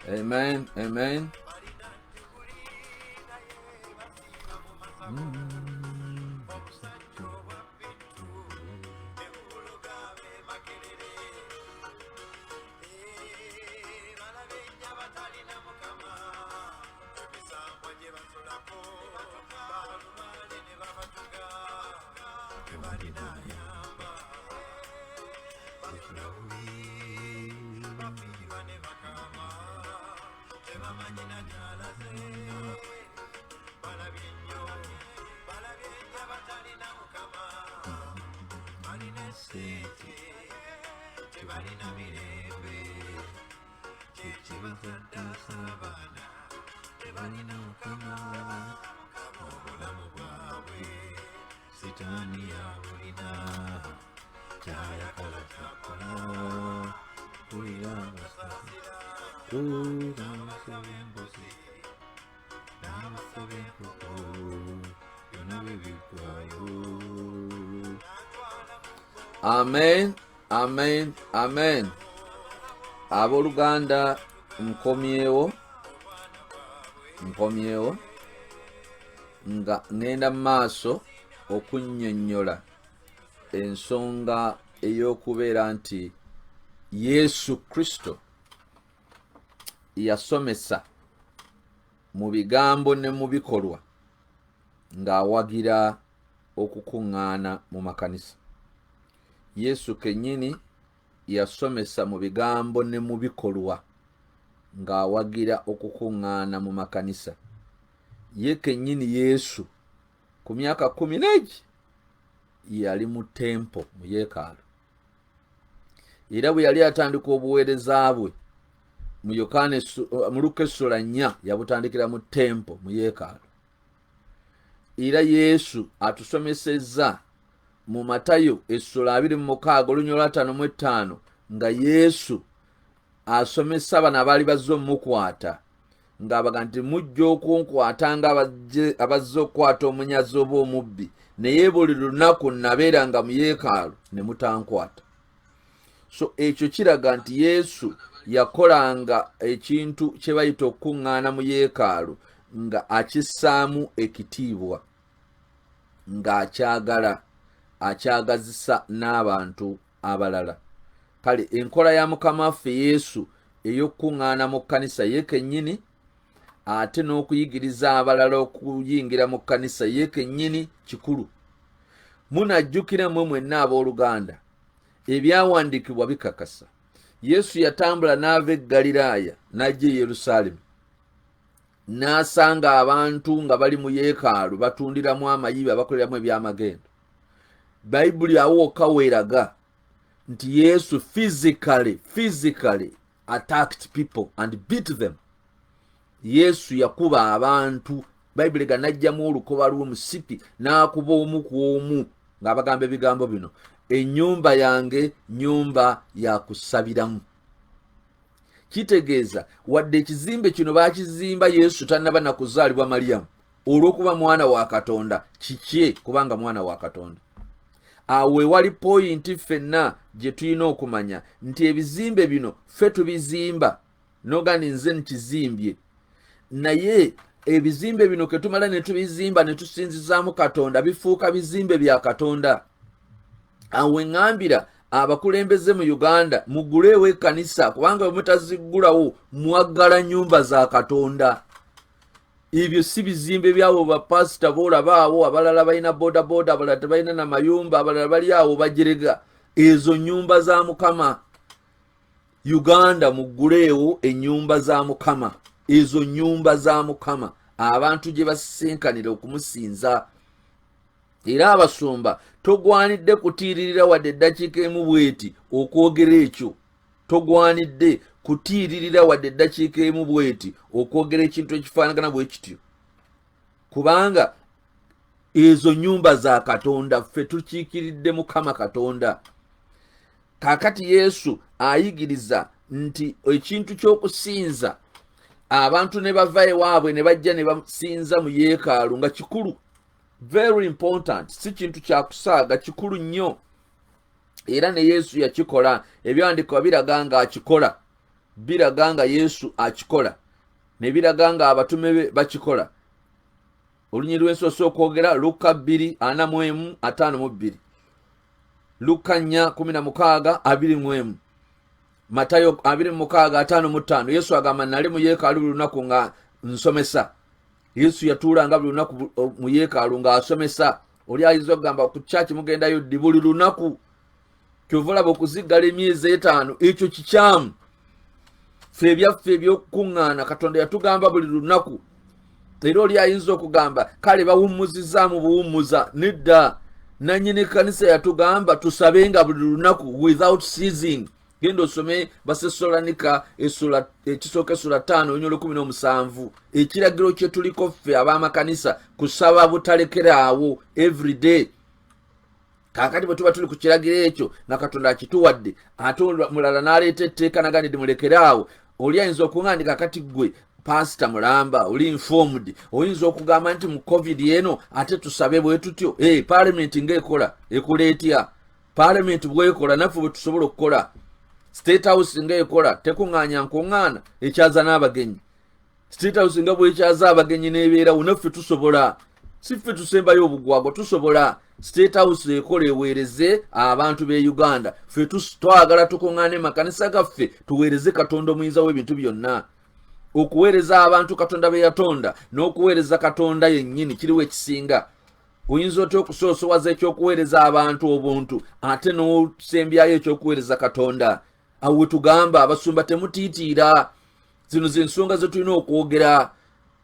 Amen. Amen. Amen. Amen. Amen. Abooluganda nkomyewo nga ngenda maaso okunnyonnyola ensonga ey'okubeera nti Yesu Kristo yasomesa mu bigambo ne mu bikolwa ng'awagira okukuŋŋaana mu makanisa. Yesu kennyini yasomesa mu bigambo ne mu bikolwa ng'awagira okukuŋŋaana mu makanisa. Ye kennyini Yesu ku myaka 11 yali mu tempo mu yeekaalu, era bwe yali atandika obuweereza bwe mu Luka essula 4 yabutandikira mu tempo mu yeekaalu. Era Yesu atusomesezza mu Matayo essula 26 olunyolo 55 nga Yesu asomesa bano abaali bazze omukwata ng'abaga nti mujja okunkwata nga abazze okukwata omunyazi oba omubbi, naye buli lunaku nabeeranga mu yeekaalu ne mutankwata. So ekyo kiraga nti Yesu yakolanga ekintu kye bayita okukuŋŋaana mu yeekaalu nga akissaamu ekitiibwa, ng'akyagala, akyagazisa n'abantu abalala. Kale enkola ya Mukama waffe Yesu ey'okukuŋŋaana mu kkanisa ye kennyini, ate n'okuyigiriza abalala okuyingira mu kkanisa ye kennyini kikulu. Munajjukira mmwe mwenna abooluganda ebyawandiikibwa bikakasa Yesu yatambula n'ava e Ggaliraaya n'ajja e Yerusaalemi, n'asanga abantu nga bali mu yeekaalu batundiramu amayiba, bakoleramu ebyamagendo. Bayibuli awo wokka weeraga nti Yesu physically attacked people and beat them. Yesu yakuba abantu. Bayibuli ganajjamu olukoba lw'omusipi n'akuba omu ku omu ng'abagamba ebigambo bino: ennyumba yange nnyumba yakusabiramu. Kitegeeza wadde ekizimbe kino baakizimba Yesu tannaba na kuzaalibwa Maliyamu, olw'okuba mwana wa Katonda kikye kubanga mwana wa Katonda. Awo ewali poyinti ffenna gye tulina okumanya nti ebizimbe bino ffe tubizimba, nogandi nze nkizimbye, naye ebizimbe bino ke tumala ne tubizimba ne tusinzizaamu Katonda bifuuka bizimbe bya Katonda. Awo eŋŋambira abakulembeze mu Uganda muguleewo ekkanisa, kubanga bwe mutaziggulawo mwaggala nnyumba za Katonda. Ebyo si bizimbe byabo bapasita boolaba awo, abalala balina bodaboda, abalala tebalina na mayumba, abalala bali awo bajerega. Ezo nnyumba za Mukama. Uganda muguleewo ennyumba za Mukama, ezo nnyumba za Mukama abantu gye basisinkanira okumusinza. Era abasumba togwanidde kutiiririra wadde eddakiika emu bweti okwogera ekyo. Togwanidde kutiiririra wadde eddakiika emu bweti okwogera ekintu ekifaanagana bwe kityo, kubanga ezo nnyumba za Katonda, ffe tukiikiridde Mukama Katonda. Kaakati Yesu ayigiriza nti ekintu ky'okusinza abantu ne bava ewaabwe ne bajja ne basinza mu yeekaalu nga kikulu, very important, si kintu kya kusaaga, kikulu nnyo. Era ne Yesu yakikola, ebyawandiikibwa biraga nga akikola. biraga nga Yesu akikola ne biraga nga abatume be bakikola. Olunyi lw'ensoso okwogera Luka 2:41-52, Luka 4:16-21, Matayo 2:6-55. Yesu agamba nali mu yeekaalu buli lunaku nga nsomesa. Yesu yatuulanga buli lunaku mu yeekaalu nga asomesa. Oli ayinza okugamba ku church mugendayo ddi buli lunaku. Kyova olaba okuziggala emyezi 5 ekyo kikyamu. Ffe ebyaffe ebyokukuŋŋaana Katonda yatugamba buli lunaku. Era oli ayinza okugamba kale bawummuzizaamu buwummuza. Nedda, nannyini ekkanisa yatugamba tusabenga buli lunaku without ceasing. Genda osome Basesalonika ekisooka essula 5:17. Ekiragiro kye tuliko ffe ab'amakanisa kusaba butalekerawo every day. Kakati bwe tuba tuli ku kiragiro ekyo nga Katonda akituwadde ate mulala n'aleeta etteeka naganidde mulekeraawo, oli ayinza okuŋŋaandika kati gwe pastor mulamba oli informed, oyinza okugamba nti mu covid eno ate tusabe bwe tutyo. Parliament ng'ekola ekola etya? Parliament bwekola naffe bwe tusobola okukola. State House ng'ekola tekuŋŋaanya nkuŋŋaana ekyaza n'abagenyi. State House nga bwekyaza abagenyi n'ebeerawo naffe tusobola. Si ffe tusembayo obugwagwa, tusobola. State House ekola eweereze abantu b'e Uganda. Ffe twagala tukuŋŋaane makanisa gaffe tuweereze Katonda omuyinza w'ebintu byonna. Okuweereza abantu Katonda be yatonda n'okuweereza Katonda yennyini kiriwo ekisinga. Oyinza otya okusoosowaza ekyokuweereza abantu obuntu ate n'osembyayo ekyokuweereza Katonda? Awo we tugamba abasumba temutiitiira. Zino z'ensonga ze tulina okwogera.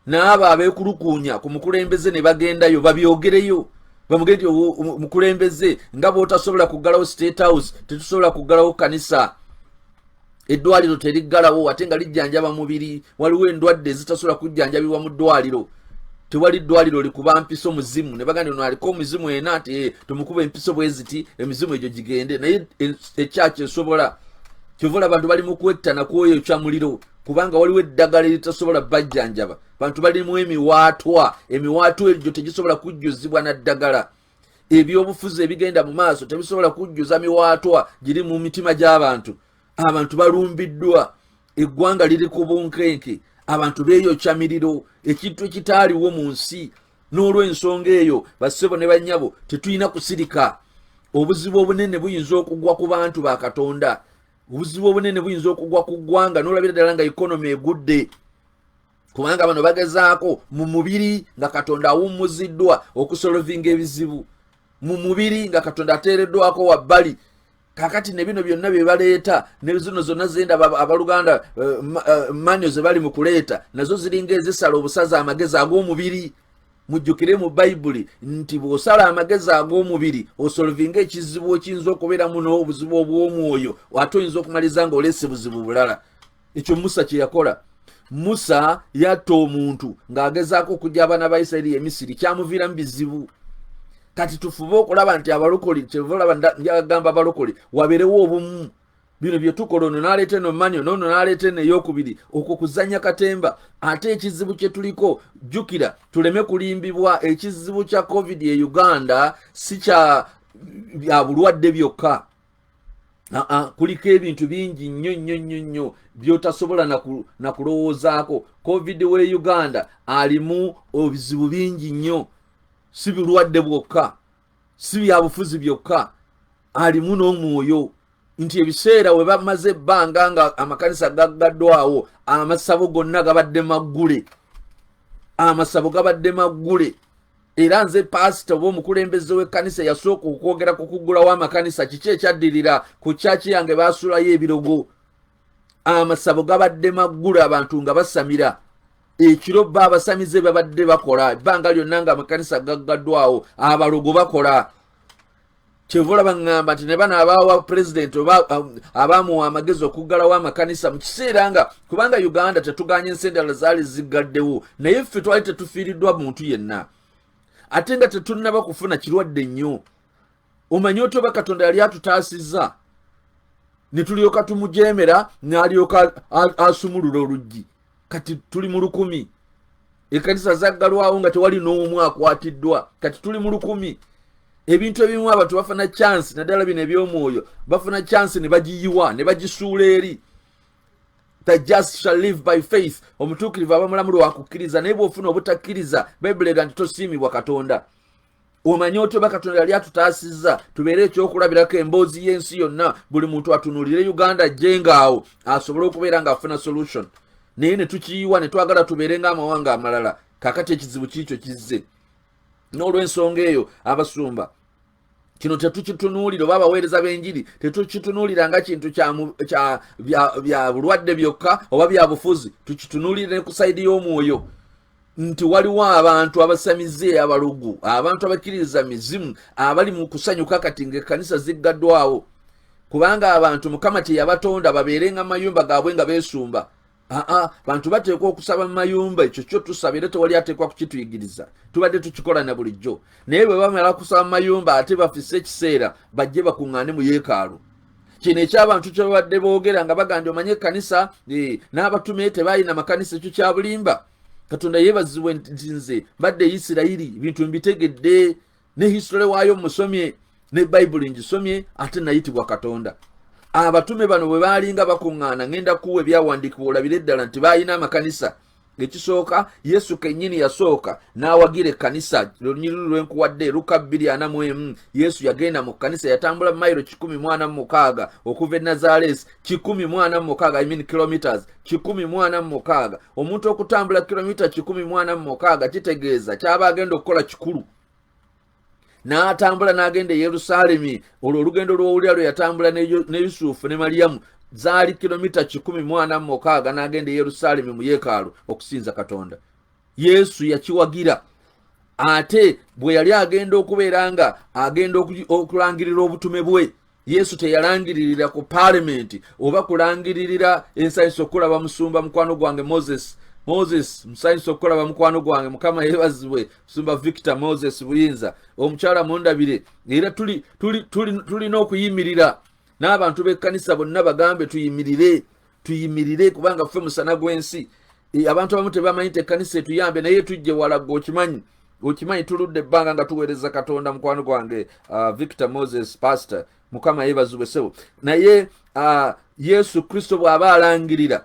N'abo abeekulukuunya ku mukulembeze ne bagendayo babyogereyo. Bamugende mukulembeze nga bw'otasobola kuggalawo State House tetusobola kuggalawo kanisa. Eddwaliro teriggalawo ate nga lijjanjaba mubiri. Waliwo endwadde ezitasobola kujjanjabibwa mu ddwaliro. Tewali ddwaliro likuba mpiso muzimu ne bagamba ono aliko omuzimu ena ati tumukuba empiso bwe ziti emizimu egyo gigende. Naye ekyaki esobola. Kyova abantu bali mu kwettana kwoyo kya muliro kubanga waliwo eddagala eritasobola bajjanjaba. Bantu balimu emiwaatwa. Emiwaatwa egyo tegisobola kujjuzibwa na ddagala. Ebyobufuzi ebigenda mu maaso tebisobola kujjuza miwaatwa giri mu mitima gy'abantu. Abantu balumbiddwa. Eggwanga liri ku bunkenke. Abantu beeyokya miriro. Ekintu ekitaaliwo mu nsi. N'olw'ensonga eyo bassebo ne bannyabo tetulina kusirika. Obuzibu obunene buyinza okugwa ku bantu ba Katonda. Obuzibu obunene buyinza okugwa ku ggwanga n'olabira ddala nga ikonomi egudde. Kubanga bano bagezaako mu mubiri nga Katonda awummuziddwa okusolovinga ebizibu. Mu mubiri nga Katonda ateereddwako wabbali. Kakati ne bino byonna bye baleeta ne zino zonna zenda abaluganda manyo ze bali mu kuleeta nazo ziringa ezisala obusaza amagezi ag'omubiri. Mujjukire mu Bayibuli nti bw'osala amagezi ag'omubiri osolovinga ekizibu ekiyinza okubeeramu n'obuzibu obw'omwoyo ate oyinza okumaliza nga oleese buzibu bulala. Ekyo Musa kye yakola. Musa yatta omuntu ng'agezaako okujja abaana ba Isirayiri e Misiri kyamuviiramu bizibu. Kati tufube okulaba nti abalokole kyevolaba njagamba abalokole wabeerewo obumu. Bino bye tukola ono n'aleeta eno manyo n'ono n'aleeta eno ey'okubiri okwo kuzannya katemba. Ate ekizibu kye tuliko jjukira tuleme kulimbibwa. Ekizibu kya covid e Uganda si kya bya bulwadde byokka. Kuliko ebintu bingi nnyo byotasobola na kulowoozaako. Covid we Uganda alimu obuzibu bingi nnyo. Si bulwadde bwokka, si byabufuzi byokka, alimu n'omwoyo. Nti ebiseera we bamaze ebbanga nga amakanisa gaggaddwawo amasabo gonna gabadde maggule. Amasabo gabadde maggule. Era nze pasita oba omukulembeze w'ekkanisa yasooka okwogera ku kuggulawo amakanisa kiki ekyaddirira ku kyaki yange baasulayo ebirogo. Amasabo gabadde maggule abantu nga basamira. Ekiro bba abasamize babadde bakola ebbanga lyonna nga amakanisa gaggaddwawo abalogo bakola. Kyevola baŋŋamba nti ne bano abaawa pulezidenti oba abaamuwa amagezi okuggalawo amakanisa mu kiseera nga kubanga Uganda tetuganye ensi endala zaali ziggaddewo naye ffe twali tetufiiriddwa muntu yenna. Ate nga tetunnaba kufuna kirwadde nnyo. Omanyi otyo oba Katonda yali atutaasizza ne tulyoka tumujeemera n'alyoka asumulula oluggi. Kati tuli mu 1000. Ekkanisa zaggalwawo nga tewali n'omu akwatiddwa. Kati tuli mu 1000. Ebintu ebimu abantu bafuna chance naddala bino eby'omwoyo bafuna chance ne bagiyiwa ne bagisuula eri. the just shall live by faith. Omutuukirivu aba mulamu lwakukkiriza, naye bw'ofuna obutakkiriza Bayibuli ega nti tosiimibwa Katonda. Omanyi otyo Katonda yali atutaasizza tubeere ekyokulabirako emboozi y'ensi yonna, buli muntu atunuulire Uganda jengaawo asobole okubeera ng'afuna solution. Naye ne tukiyiwa ne twagala tubeere ng'amawanga amalala. Kakati ekizibu kiikyo kizze. N'olw'ensonga eyo abasumba, kino tetukitunuulira oba abaweereza b'enjiri tetukitunuulira nga kintu bya bulwadde byokka oba bya bufuzi, tukitunuulire ne ku sayidi y'omwoyo nti waliwo abantu abasamize abalugu, abantu abakkiririza mizimu abali mu kusanyuka kati ng'ekkanisa ziggaddwawo, kubanga abantu Mukama teyabatonda babeere nga mayumba gaabwe nga beesumba. Bantu bateekwa okusaba mu mayumba, ekyo kyo tusabire, tewali ateekwa kukituyigiriza, tubadde tukikola na bulijjo. Naye bwe bamala kusaba mu mayumba ate bafise ekiseera bajje bakuŋŋaane mu yeekaalu. Kino eky'abantu kye babadde boogera nga bagambye omanye ekkanisa n'abatume tebaayina makanisa, ekyo kya bulimba. Katonda yeebazibwe nti nze mbadde Isirayiri, bintu mbitegedde, ne history waayo musomye, ne Bayibuli ngisomye, ate nayitibwa Katonda. Abatume bano bwe baalinga bakuŋŋaana, ngenda kuwa ebyawandiikibwa olabire ddala nti baayina amakanisa. Ekisooka Yesu kennyini yasooka n'awagira ekkanisa, lunyiriri lwenkuwadde Luka 2:41. Yesu yagenda mu kkanisa, yatambula mayiro 146 okuva e Nazaaleesi, 146 kilometers 146. Omuntu okutambula kilomita 146 kitegeeza kyaba agenda okukola kikulu. N'atambula n'agenda e Yerusaalemi. Olwo olugendo lw'owulira lwe yatambula ne Yusufu ne Maliyamu zaali kilomita 146 n'agenda e Yerusaalemi mu yeekaalu okusinza Katonda. Yesu yakiwagira. Ate bwe yali agenda okubeera nga agenda okulangirira obutume bwe, Yesu teyalangiririra ku parliament oba kulangiririra ensanyusa okulaba musumba mukwano gwange Moses musanyusa okulaba mukwano gwange. Mukama yeebazibwe Musumba Victor Moses Buyinza, omukyala mundabire. Era tulina okuyimirira n'abantu b'ekkanisa bonna bagambe tuyimirire kubanga ffe musana gw'ensi. Abantu abamu tebamanyi nti ekkanisa etuyambe, naye tujje walaga okimanyi tuludde ebbanga nga tuweereza Katonda mukwano gwange Victor Moses pastor. Mukama yeebazibwe sebo. Naye Yesu Kristo bw'aba alangirira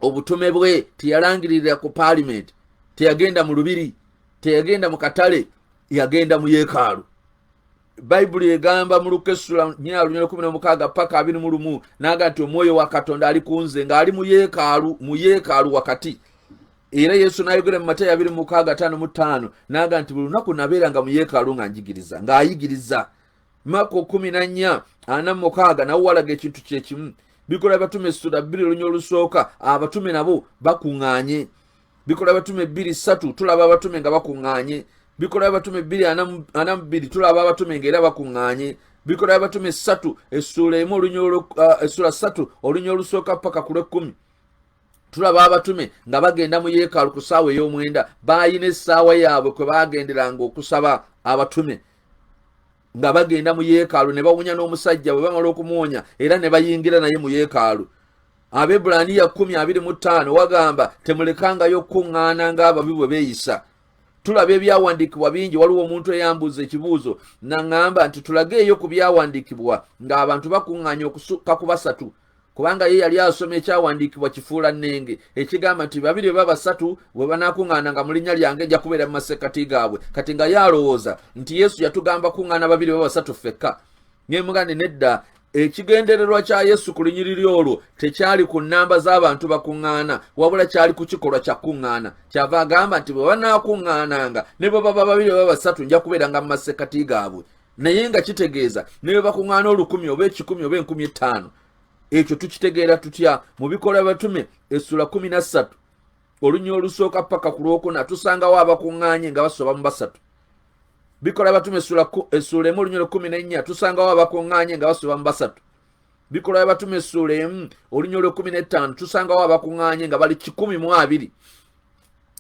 obutume bwe teyalangiririra ku parliament, teyagenda mu lubiri, teyagenda mu katale, yagenda mu yeekaalu. Bayibuli egamba mu Luka 4:16 paka 21 n'aga nti omwoyo wa Katonda ali kunze ng'ali mu yeekaalu wakati. Era Yesu n'ayogera mu Mateyo 2:65 n'aga nti buli lunaku nabeeranga mu yeekaalu nga njigiriza, ng'ayigiriza. Marko 14:46 nawo walaga ekintu kye kimu. Bikola batume Sura 2 abatume nabo bakuŋŋaanye. Bikola batume 2:3 tulaba abatume nga bakuŋŋaanye. Bikola batume 2:42 tulaba abatume ng'era bakuŋŋaanye. Bikola batume 3 essula 3 olunya olusooka paka ku lw'ekkumi tulaba abatume nga bagenda mu yeekaalu ku ssaawa ey'omwenda. Baayina essaawa yaabwe kwe baagenderanga okusaba abatume, nga bagenda mu yeekaalu ne bawunya n'omusajja bwe bamala okumuwonya era ne bayingira naye mu yeekaalu. Abebulaniya 10:25 wagamba temulekangayo kuŋŋaana ng'ababi bwe beeyisa. Tulaba ebyawandiikibwa bingi. Waliwo omuntu eyambuuza ekibuuzo n'aŋŋamba nti tulageeyo ku byawandiikibwa ng'abantu bakuŋŋaanya okusukka ku 3, kubanga ye yali asoma ekyawandiikibwa kifuula nnenge ekigamba nti 2 oba 3 bwe banaakuŋŋaananga mu linnya lyange ejja kubeera mu masekkati gaabwe. Kati nga yalowooza nti Yesu yatugamba kuŋŋaana 2 oba 3 ffekka. Ng'emugane nedda, ekigendererwa kya Yesu ku lunyiriri olwo tekyali ku nnamba z'abantu bakuŋŋaana, wabula kyali ku kikolwa kya kuŋŋaana. Kyava agamba nti bwe banaakuŋŋaananga ne bwe baba 2 oba 3 nja kubeeranga mu masekkati gaabwe. Naye nga kitegeeza ne bwe bakuŋŋaana 1,000 oba 10,000 oba 50,000. Ekyo tukitegeera tutya? Mu Bikola Batume essula 13 olunya olusooka paka ku lwokuna tusangawo abakuŋŋaanye nga basoba mu 3. Bikola Batume essula 1 olunya 14 tusangawo abakuŋŋaanye nga basoba mu 3. Bikola Batume essula 1 olunya 15 tusangawo abakuŋŋaanye nga bali 120.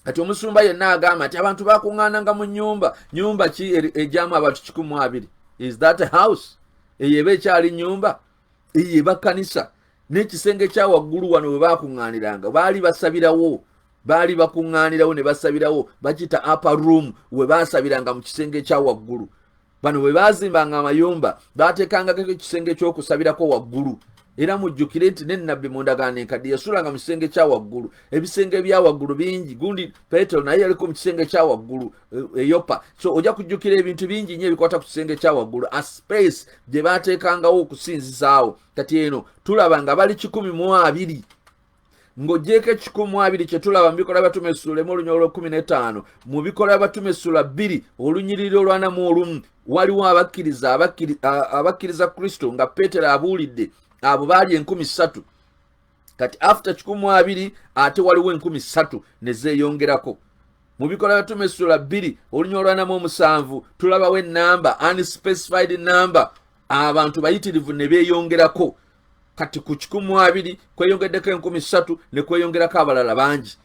Kati omusumba yenna agamba nti abantu bakuŋŋaananga mu nyumba ki ejyamu abantu 120? Is that a house? Eyo eba ekyali nyumba? Eyo eba kkanisa. N'ekisenge kya waggulu wano bwe bakuŋŋaaniranga baali basabirawo, baali bakuŋŋaanirawo ne basabirawo, bakita upper room we baasabiranga mu kisenge kya waggulu. Bano bwe baazimbanga amayumba baateekangako ekisenge ky'okusabirako waggulu. era mujjukire nti n'ennabbi mu ndagaano enkadde yasulanga mu kisenge kya waggulu. Ebisenge bya waggulu bingi, gundi Petero naye yaliko mu kisenge kya waggulu Yopa. So ojja kujjukira ebintu bingi nnyo ebikwata ku kisenge kya waggulu, a space gye baateekangawo okusinzizaawo. Kati eno tulaba nga bali 12 ng'ogyeko 12 kye tulaba mu Bikolwa by'Abatume essula 1 olunyolo 15 mu Bikolwa by'Abatume essula 2 olunyiriri olw'41 waliwo abakkiriza Kristo nga Peetero abuulidde abo baali 3,000. Kati after 12 ate waliwo 3,000 ne zeeyongerako. Mu Bikolwa by'Abatume essula 2 olunyolo 47 tulabawo ennamba, unspecified number, abantu bayitirivu ne beeyongerako. Kati ku 12 kweyongeddeko 3,000 ne kweyongerako abalala bangi.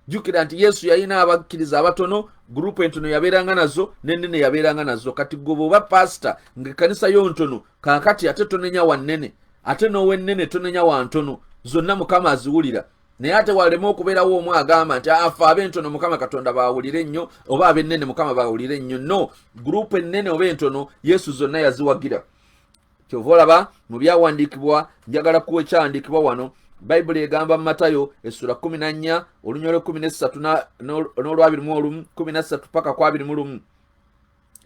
Jjukira nti Yesu yalina abakkiriza abatono, gurupu entono yabeeranga nazo n'ennene yabeeranga nazo. Kati gwe bw'oba pasita ng'ekkanisa yo ntono, kaakati ate tonenya wa nnene, ate n'ow'ennene tonenya wa ntono, zonna Mukama aziwulira. Naye ate walema okubeerawo omu agamba nti afe ab'entono Mukama Katonda baawulire nnyo, oba ab'ennene Mukama baawulire nnyo. No, gurupu ennene oba entono Yesu zonna yaziwagira. Kyova olaba mu byawandiikibwa, njagala kuwa ekyawandiikibwa wano, Bayibuli egamba mu Matayo essula 14 olunyolo 13 n'olw'21 13 paka ku 21,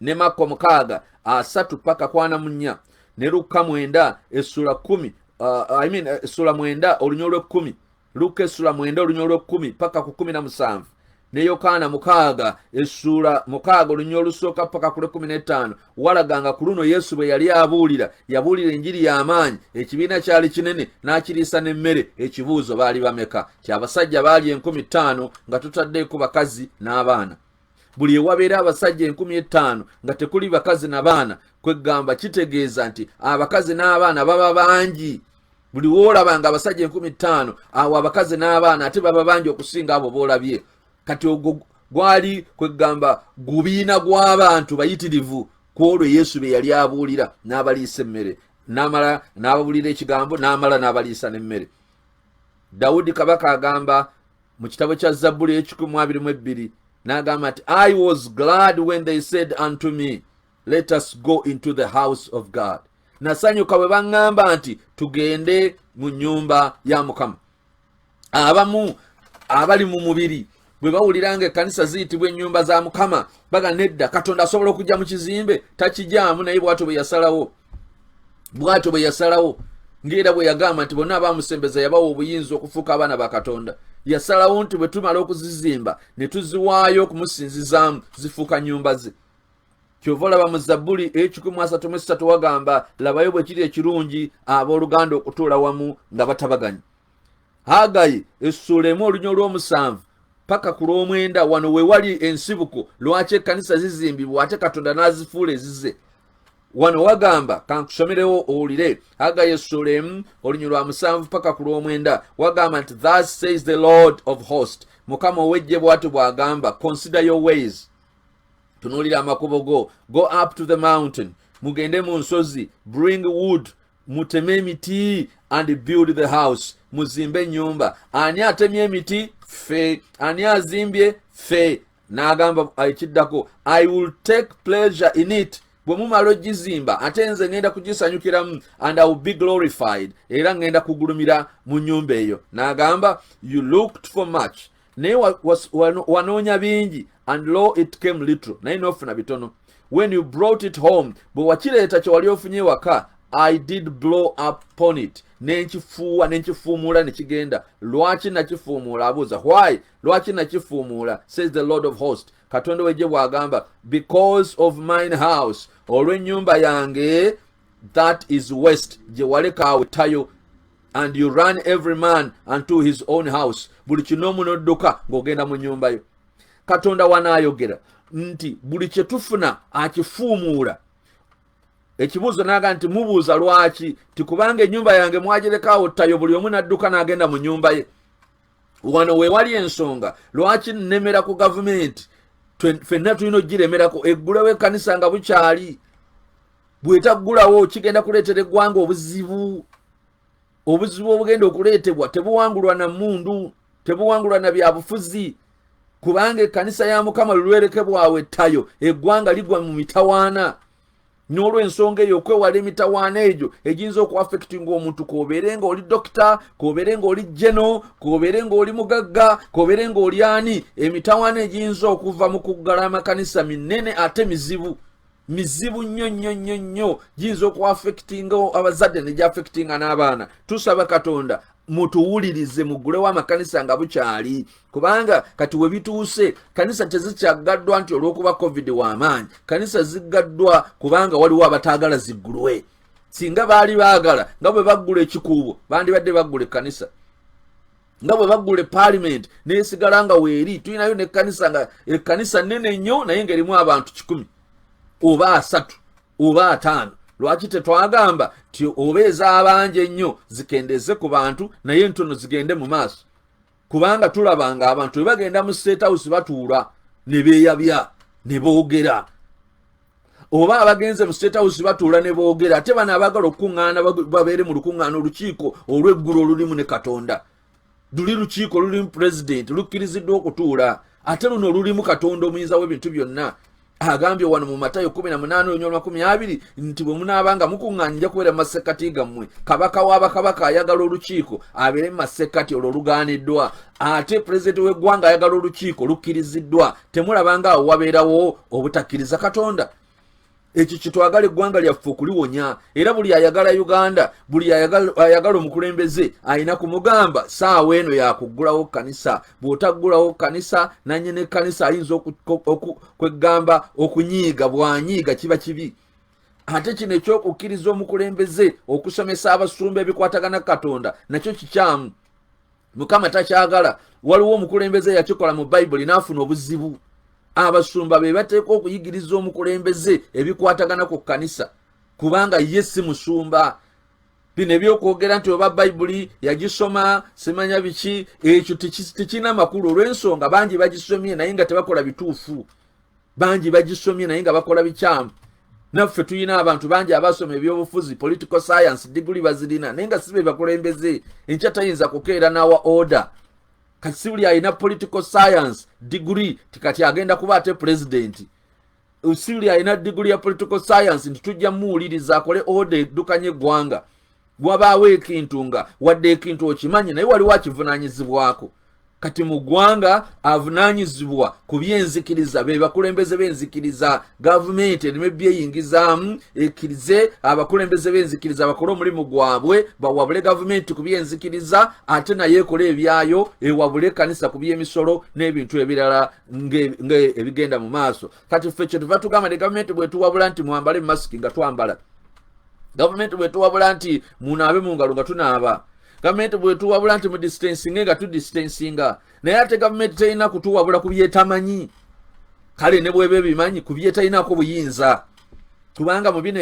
ne Makko 6 3 paka ku 44, ne Luka 9 essula 10 essula 9 olunyolo 10, Luka essula 9 olunyolo 10 paka ku 17, ne Yokaana 6 essula 6 olunyolo olusooka paka ku 15. Walaganga ku luno Yesu bwe yali yabuulira enjiri y'amaanyi, ekibiina kyali kinene n'akiriisa n'emmere. Ekibuuzo baali bameka? Kyabasajja baali 5,000 nga tutaddeeko bakazi n'abaana. Buli ewabeera abasajja 5,000 nga tekuli bakazi na baana, kwegamba kitegeeza nti abakazi n'abaana baba bangi. Buli woolabanga abasajja 5,000 awo abakazi n'abaana ate baba bangi okusinga abo boolabye. Kati ogwo gwali kwegamba gubiina gw'abantu bayitirivu kwolwo Yesu be yali abuulira n'abaliisa emmere, n'amala n'ababuulira ekigambo, n'amala n'abaliisa n'emmere. Dawudi kabaka agamba mu kitabo kya Zabbuli 122 n'agamba nti, I was glad when they said unto me, let us go into the house of God. Nasanyuka bwe baŋŋamba nti tugende mu nnyumba ya Mukama. Abamu abali mu mubiri bwe bawuliranga ekkanisa ziyitibwa ennyumba za Mukama baga nedda, Katonda asobola okujja mu kizimbe, takijjaamu. Naye bw'atyo bwe yasalawo ng'era bwe yagamba nti bonna abaamusembeza yabawa obuyinza okufuuka abaana ba Katonda. Yasalawo nti bwe tumala okuzizimba ne tuziwaayo okumusinzizaamu, zifuuka nnyumba ze. Kyova olaba mu Zabbuli 133 wagamba, labayo bwe kiri ekirungi abooluganda okutuula wamu nga batabaganye. Hagayi essula 1 olunyolo 7 paka ku lw'omwenda, wano we wali ensibuko lwaki ekkanisa zizimbibwa ate Katonda n'azifuula ezize. Wano wagamba, kankusomerewo owulire, Hagayi essula 1 olunyolo 7 paka ku lw'omwenda, wagamba nti, thus says the Lord of hosts, Mukama ow'eggye bw'ati bw'agamba, consider your ways, tunuulira amakubo go, go up to the mountain, mugende mu nsozi, bring wood, muteme emiti, and build the house, muzimbe ennyumba. Ani atemye emiti? Ffe. Ani azimbye? Ffe. N'agamba ekiddako, I will take pleasure in it. Bwe mumala ogizimba ate nze ngenda kugisanyukiramu, and I will be glorified, era ngenda kugulumira mu nnyumba eyo. N'agamba, you looked for much, naye wanoonya bingi, and lo it came little, naye n'ofuna bitono. When you brought it home, bwe wakireeta kye wali ofunye waka, I did blow upon it, nenkifuumuula ne kigenda. Lwaki nakifuumuula? Abuuza, why? Lwaki nakifuumuula? Says the Lord of hosts, Katonda w'eggye bw'agamba, because of mine house, olw'ennyumba yange, that is west, gye waleka awe tayo, and you run every man unto his own house. Buli kinoomu n'odduka ng'ogenda mu nnyumba yo. Katonda wanaayogera nti buli kye tufuna akifuumuula. Ekibuuzo n'agamba nti mubuuza lwaki? Tikubanga ennyumba yange mwagirekawo ttayo, buli omu n'adduka n'agenda mu nnyumba ye. Wano we wali ensonga lwaki nnemera ku gavumenti, ffenna tulina ogiremerako. Eggulewo ekkanisa nga bukyali, bw'etaggulawo kigenda kuleetera eggwanga obuzibu. Obuzibu obugenda okuleetebwa tebuwangulwa na mmundu, tebuwangulwa na byabufuzi, kubanga ekkanisa ya Mukama lulwerekebwawe ttayo, eggwanga ligwa mu mitawaana. n'olw'ensonga eyo okwewala emitawaana egyo egiyinza okuaffectinga omuntu kobeere nga oli dokita, kobeere nga oli jeno, kobeere nga oli mugagga, kobeere nga oli ani. Emitawaana egiyinza okuva mu kuggala amakanisa minene ate mizibu nnyo giyinza okuaffectinga abazadde ne gyaffectinga n'abaana. Tusaba Katonda mutuwulirize muggulewo amakanisa nga bukyali, kubanga kati we bituuse kanisa tezikyaggaddwa nti olw'okuba covid w'amaanyi. Kanisa ziggaddwa kubanga waliwo abataagala ziggulwe. Singa baali baagala nga bwe baggula ekikuubo bandibadde baggula ekkanisa, nga bwe baggula parliament neesigala nga weeri. Tulinayo n'ekkanisa nga ekkanisa nnene nnyo naye ng'erimu abantu 100 oba 3 oba 5. Lwaki tetwagamba ti obeeza abangi ennyo zikendeze ku bantu naye entono zigende mu maaso? Kubanga tulabanga abantu bwe bagenda mu State House batuula ne beeyabya ne boogera, oba abagenze mu State House batuula ne boogera, ate bano abagala okukuŋŋaana babeere mu lukuŋŋaana olukiiko olw'eggulu olulimu ne Katonda. Luli lukiiko lulimu president lukkiriziddwa okutuula, ate luno lulimu Katonda omuyinza w'ebintu byonna. Agambye wano mu Matayo 18:20 nti bwe munaabanga mukuŋŋaanira kubeera mu masekkati gammwe, kabaka w'abakabaka ayagala olukiiko abeere mu masekkati olwo lugaaniddwa, ate pulezidenti w'eggwanga ayagala olukiiko lukkiriziddwa. Temulabanga awo wabeerawo obutakkiriza Katonda? Ekyo kitwagala eggwanga lyaffe okuliwonya, era buli ayagala Uganda, buli ayagala omukulembeze ayina kumugamba saawa eno yakuggulawo kanisa. Bw'otaggulawo kanisa nannyini ekkanisa ayinza kwegamba okunyiiga, bw'anyiiga kiba kibi. Ate kino ekyokukkiriza omukulembeze okusomesa abasumba ebikwatagana Katonda nakyo kikyamu. Mukama takyagala. Waliwo omukulembeze yakikola mu Bayibuli n'afuna obuzibu. Abasumba be bateeka okuyigiriza omukulembeze ebikwatagana ku kanisa kubanga ye si musumba. Bino ebyokwogera nti oba Bayibuli yagisoma simanya biki, ekyo tekina makulu olw'ensonga bangi bagisomye naye nga tebakola bituufu. Bangi bagisomye naye nga bakola bikyamu. Naffe tuyina abantu bangi abasoma ebyobufuzi, political science degree bazirina naye nga si be bakulembeze. Enkya tayinza kukeera n'awa order. Kasibuli ayina political science degree tikati agenda kuba ate president. Usibuli ayina degree ya political science nti tujja muwuliriza akole order eddukanye eggwanga. Wabaawo ekintu nga wadde ekintu okimanyi naye waliwo akivunaanyizibwako. Kati mu ggwanga avunaanyizibwa ku byenzikiriza be bakulembeze b'enzikiriza. Gavumenti erime byeyingizaamu ekkirize abakulembeze b'enzikiriza bakole omulimu gwabwe, bawabule gavumenti ku byenzikiriza ate naye ekole ebyayo, ewabule kanisa ku by'emisolo n'ebintu ebirala ebigenda mu maaso. Kati ffe kye tuva tugamba ne gavumenti bwe tuwabula nti mwambale masiki nga twambala. Gavumenti bwe tuwabula nti munaabe mu ngalo nga tunaaba. Gavumenti bwe tuwabula nti mu distancing nga tu distancinga. Naye ate gavumenti terina kutuwabula ku byetamanyi. Kale ne bwebe bimanyi ku byetalinako buyinza. Kubanga mu bino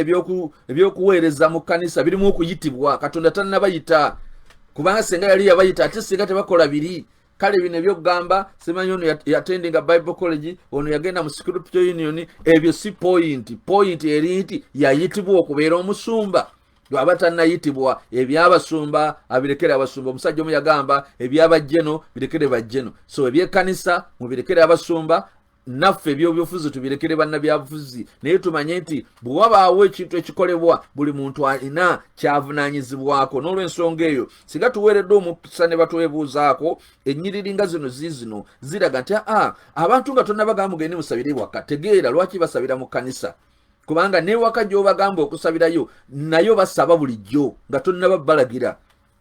ebyokuweereza mu kanisa birimu okuyitibwa. Katonda tannabayita. Kubanga senga yali yabayita ate singa tebakola biri. Kale bino ebyokugamba simanyi ono yatendinga Bible College, ono yagenda mu Scripture Union, ebyo si point. Point eri nti yayitibwa okubeera omusumba. Bw'aba tannayitibwa ebyabasumba abirekere abasumba. Omusajja omu yagamba ebyabajjeno birekere bajjeno. So ebyekkanisa mubirekere abasumba, naffe eby'obufuzi tubirekere bannabyabufuzi. Naye tumanye nti bwe wabaawo ekintu ekikolebwa buli muntu alina kyavunaanyizibwako. N'olw'ensonga eyo singa tuweereddwa omukisa ne batwebuuzaako ennyiriri nga zino ziizino ziraga nti abantu nga tonnabagamba mugende musabire waka, tegeera lwaki basabira mu kanisa. Kubanga newaka gy'obagamba okusabirayo nayo basaba bulijjo nga tonnaba balagira.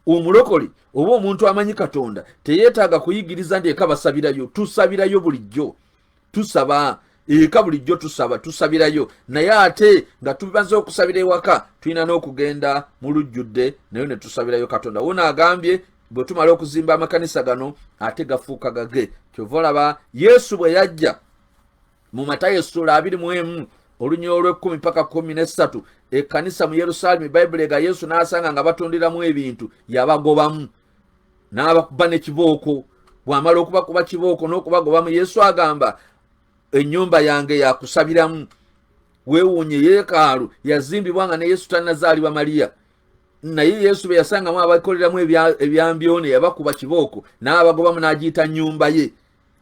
Omulokole oba omuntu amanyi Katonda teyeetaaga kuyigiriza nti eka basabirayo. Tusabirayo bulijjo, tusaba eka bulijjo, tusabirayo. Naye ate nga tumaze okusabira ewaka tulina n'okugenda mu lujjudde nayo ne tusabirayo Katonda. Wona agambye bwe tumala okuzimba amakanisa gano ate gafuuka gage. Kyova olaba Yesu bwe yajja mu Matayo 21 olunya olw'10 paka 13 ekkanisa mu Yerusaalemi Bayibuli ega Yesu n'asanga nga batundiramu ebintu yabagobamu n'abakuba n'ekibooko. Bw'amala okubakuba kibooko n'okubagobamu Yesu agamba ennyumba yange yakusabiramu. Weewuunye yeekaalu yazimbibwa nga ne Yesu tannazaalibwa Maliya. Naye Yesu bwe yasangamu abakoleramu ebyambyone yabakuba kibooko n'abagobamu n'agiyita nnyumba ye.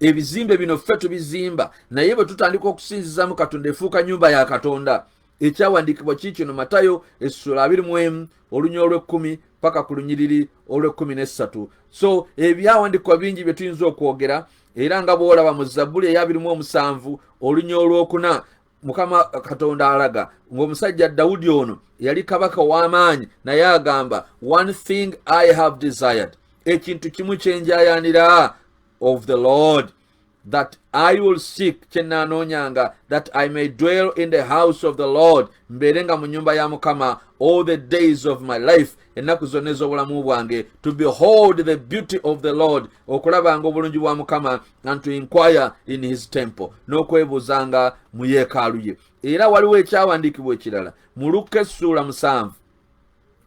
Ebizimbe bino ffe tubizimba naye bwe tutandika okusinzizamu Katonda efuuka nnyumba ya Katonda. ekyawandiikibwa kiikino Matayo essula 21 olunya olw'10 paka ku lunyiriri olw'13. so ebyawandiikibwa bingi bye tuyinza okwogera, era nga bw'olaba mu Zabbuli eya 27 olunya olw'okuna Mukama Katonda alaga ng'omusajja Dawudi ono yali kabaka w'amaanyi, naye agamba one thing I have desired, ekintu kimu kyenjayanira of the Lord, that I will seek, kyenanoonyanga, that I may dwell in the house of the Lord, mbeerenga mu nnyumba ya Mukama all the days of my life, ennaku zonna ez'obulamu bwange, to behold the beauty of the Lord, okulabanga obulungi bwa Mukama, and to inquire in his temple, n'okwebuuzanga mu yeekaalu ye. Era waliwo ekyawandiikibwa ekirala mu Luka essula 7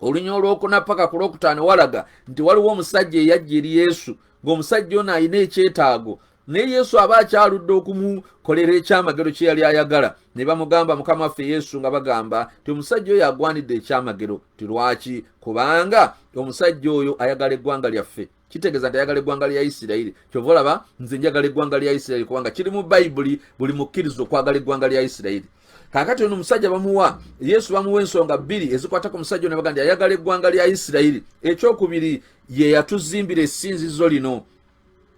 olunya olw'okuna paka ku lwokutaano, walaga nti waliwo omusajja eyajja eri Yesu, ng'omusajja ono alina ekyetaago, naye Yesu aba akyaludde okumukolera ekyamagero kye yali ayagala. Ne bamugamba Mukama waffe Yesu nga bagamba ti omusajja oyo agwanidde ekyamagero. Ti lwaki? Kubanga omusajja oyo ayagala eggwanga lyaffe. Kitegeeza nti ayagala eggwanga lya Isirayiri. Kyova olaba nze njagala eggwanga lya Isirayiri kubanga kiri mu Bayibuli, buli mukkirizo okwagala eggwanga lya Isirayiri. Kakati ono omusajja bamuwa, Yesu bamuwa ensonga 2 ezikwata ku musajja ono, bagamba ayagala eggwanga lya Isirayiri. Ekyokubiri ye yatuzimbira essinzizo lino.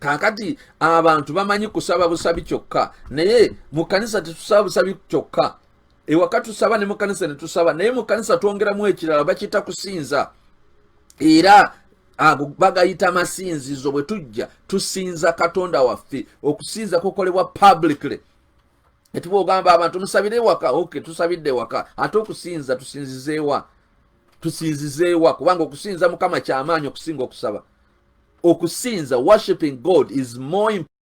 Kakati abantu bamanyi kusaba busabi kyokka, naye mu kanisa tetusaba busabi kyokka. Ewaka tusaba ne mu kanisa ne tusaba, naye mu kanisa twongeramu ekirala bakiyita kusinza. Era ago bagayita masinzizo. Bwe tujja tusinza Katonda waffe, okusinza kukolebwa publicly. Etuba ogamba abantu musabire waka, okay, tusabidde waka, ate okusinza tusinzizeewa. Tusinzizeewa kubanga okusinza Mukama kyamaanyi okusinga okusaba. Okusinza, worshiping God, is more important